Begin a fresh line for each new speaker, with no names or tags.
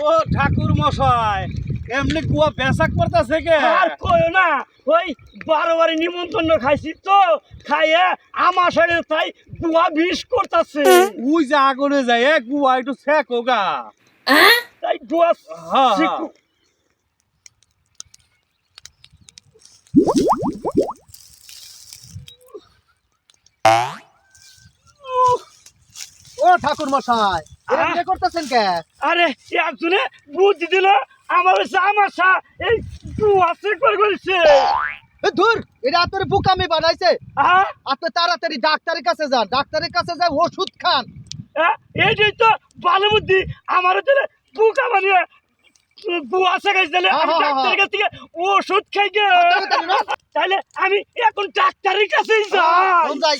ও ঠাকুর মশাই এমনি কুয়া বেসাক পড়তাছে কে?
আর কইও না, ওই 12 বারে নিমন্ত্রণ খাইছি তো, খাইয়া আমার সাথে তাই বুয়া বিষ করতেছে।
উই যে আগুনে যায় কুয়া একটু শেখো গা।
তাই বুয়া
হ্যাঁ,
শিখু।
ও ঠাকুর মশাই এরকম করতেছেন কে?
আরে একজনে বুদ্ধি দিল, আমার জামাশা এই বুয়া শিখবার করেছে।
ধুর, এটা আপনার বুকামি বানাইছে।
হ্যাঁ,
আপনি তাড়াতাড়ি ডাক্তারের কাছে যান, ডাক্তারের কাছে যাই ওষুধ খান।
এইটাই তো ভালো বুদ্ধি। আমার তাহলে বুকা বানিয়ে বুয়া শেখাইছে, তাহলে আমি
হ্যাঁ, হ্যাঁ,
ডাক্তারের কাছ থেকে ওষুধ খাই গে।
তাড়াতাড়ি না?
তাহলে আমি এখন ডাক্তারের কাছেই যাই।
যাই